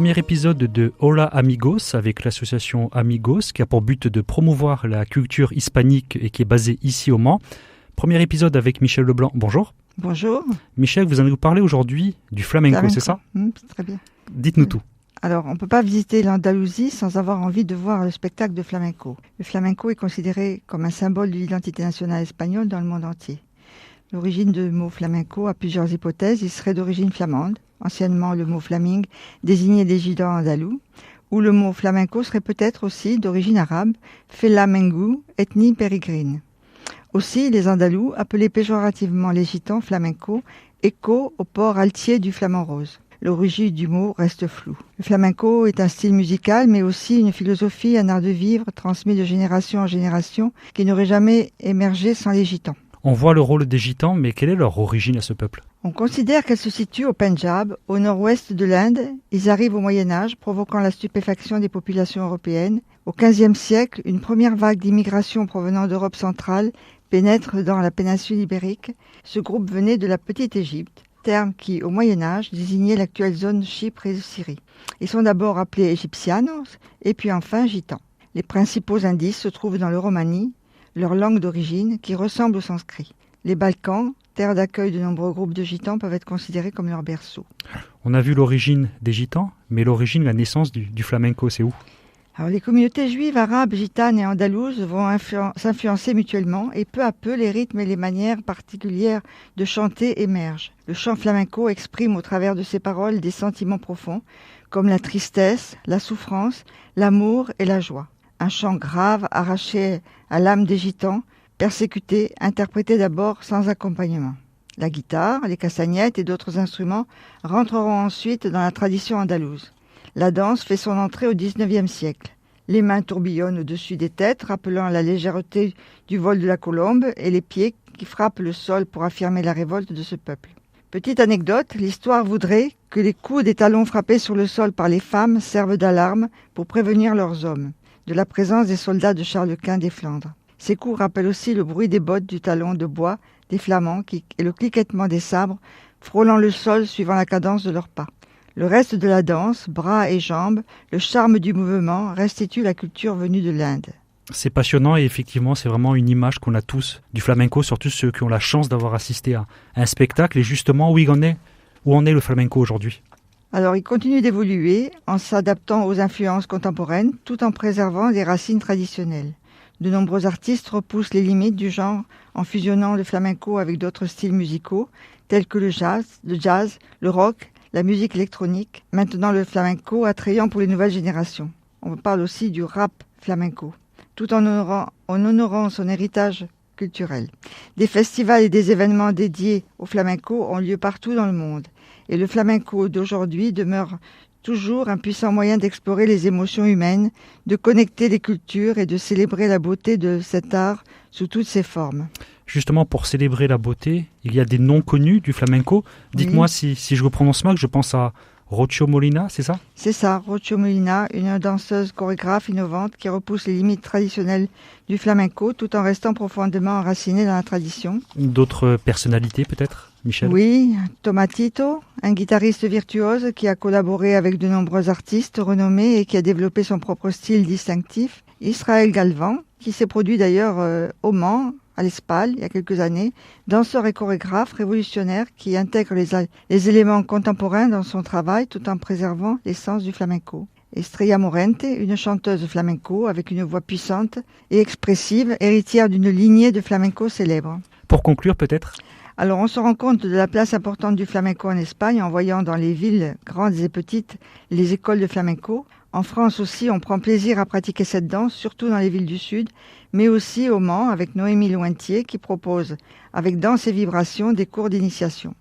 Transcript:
premier épisode de Hola Amigos avec l'association Amigos qui a pour but de promouvoir la culture hispanique et qui est basée ici au Mans. Premier épisode avec Michel Leblanc. Bonjour. Bonjour. Michel, vous allez nous parler aujourd'hui du flamenco, c'est ça? C'est très bien. Dites-nous tout. Alors, on ne peut pas visiter l'Andalousie sans avoir envie de voir le spectacle de flamenco. Le flamenco est considéré comme un symbole de l'identité nationale espagnole dans le monde entier. L'origine du mot flamenco a plusieurs hypothèses. Il serait d'origine flamande. Anciennement, le mot flaming désignait des gitans andalous. Ou le mot flamenco serait peut-être aussi d'origine arabe, flamengu, ethnie pérégrine. Aussi, les Andalous appelaient péjorativement les gitans flamenco, écho au port altier du flamand rose. L'origine du mot reste floue. Le flamenco est un style musical, mais aussi une philosophie, un art de vivre transmis de génération en génération, qui n'aurait jamais émergé sans les gitans. On voit le rôle des gitans, mais quelle est leur origine à ce peuple? On considère qu'elle se situe au Pendjab, au nord-ouest de l'Inde. Ils arrivent au Moyen-Âge, provoquant la stupéfaction des populations européennes. Au XVe siècle, une première vague d'immigration provenant d'Europe centrale pénètre dans la péninsule ibérique. Ce groupe venait de la Petite Égypte, terme qui, au Moyen-Âge, désignait l'actuelle zone Chypre et Syrie. Ils sont d'abord appelés égyptianos et puis enfin gitans. Les principaux indices se trouvent dans le romani, leur langue d'origine, qui ressemble au sanskrit. Les Balkans, terre d'accueil de nombreux groupes de gitans, peuvent être considérés comme leur berceau. On a vu l'origine des gitans, mais l'origine, la naissance du flamenco, c'est où? Alors, les communautés juives, arabes, gitanes et andalouses vont s'influencer mutuellement et peu à peu, les rythmes et les manières particulières de chanter émergent. Le chant flamenco exprime au travers de ses paroles des sentiments profonds, comme la tristesse, la souffrance, l'amour et la joie. Un chant grave, arraché à l'âme des gitans, persécutés, interprété d'abord sans accompagnement. La guitare, les castagnettes et d'autres instruments rentreront ensuite dans la tradition andalouse. La danse fait son entrée au XIXe siècle. Les mains tourbillonnent au-dessus des têtes, rappelant la légèreté du vol de la colombe, et les pieds qui frappent le sol pour affirmer la révolte de ce peuple. Petite anecdote, l'histoire voudrait que les coups des talons frappés sur le sol par les femmes servent d'alarme pour prévenir leurs hommes de la présence des soldats de Charles Quint des Flandres. Ces coups rappellent aussi le bruit des bottes du talon de bois des Flamands et le cliquetement des sabres frôlant le sol suivant la cadence de leurs pas. Le reste de la danse, bras et jambes, le charme du mouvement restitue la culture venue de l'Inde. C'est passionnant et effectivement, c'est vraiment une image qu'on a tous du flamenco, surtout ceux qui ont la chance d'avoir assisté à un spectacle. Et justement, où en est le flamenco aujourd'hui? Alors, il continue d'évoluer en s'adaptant aux influences contemporaines tout en préservant des racines traditionnelles. De nombreux artistes repoussent les limites du genre en fusionnant le flamenco avec d'autres styles musicaux tels que le jazz, le rock, la musique électronique. Maintenant, le flamenco attrayant pour les nouvelles générations. On parle aussi du rap flamenco, tout en honorant son héritage culturel. Des festivals et des événements dédiés au flamenco ont lieu partout dans le monde. Et le flamenco d'aujourd'hui demeure toujours un puissant moyen d'explorer les émotions humaines, de connecter les cultures et de célébrer la beauté de cet art sous toutes ses formes. Justement, pour célébrer la beauté, il y a des noms connus du flamenco. Dites-moi si je prononce mal, je pense à Rocio Molina, c'est ça? C'est ça, Rocio Molina, une danseuse chorégraphe innovante qui repousse les limites traditionnelles du flamenco tout en restant profondément enracinée dans la tradition. D'autres personnalités peut-être, Michel? Oui, Tomatito, un guitariste virtuose qui a collaboré avec de nombreux artistes renommés et qui a développé son propre style distinctif. Israël Galvan, qui s'est produit d'ailleurs au Mans, à l'Espal, il y a quelques années, danseur et chorégraphe révolutionnaire qui intègre les éléments contemporains dans son travail tout en préservant l'essence du flamenco. Estrella Morente, une chanteuse flamenco avec une voix puissante et expressive, héritière d'une lignée de flamenco célèbres. Pour conclure peut-être? Alors on se rend compte de la place importante du flamenco en Espagne en voyant dans les villes grandes et petites les écoles de flamenco. En France aussi, on prend plaisir à pratiquer cette danse, surtout dans les villes du Sud, mais aussi au Mans avec Noémie Lointier qui propose, avec danse et vibration, des cours d'initiation.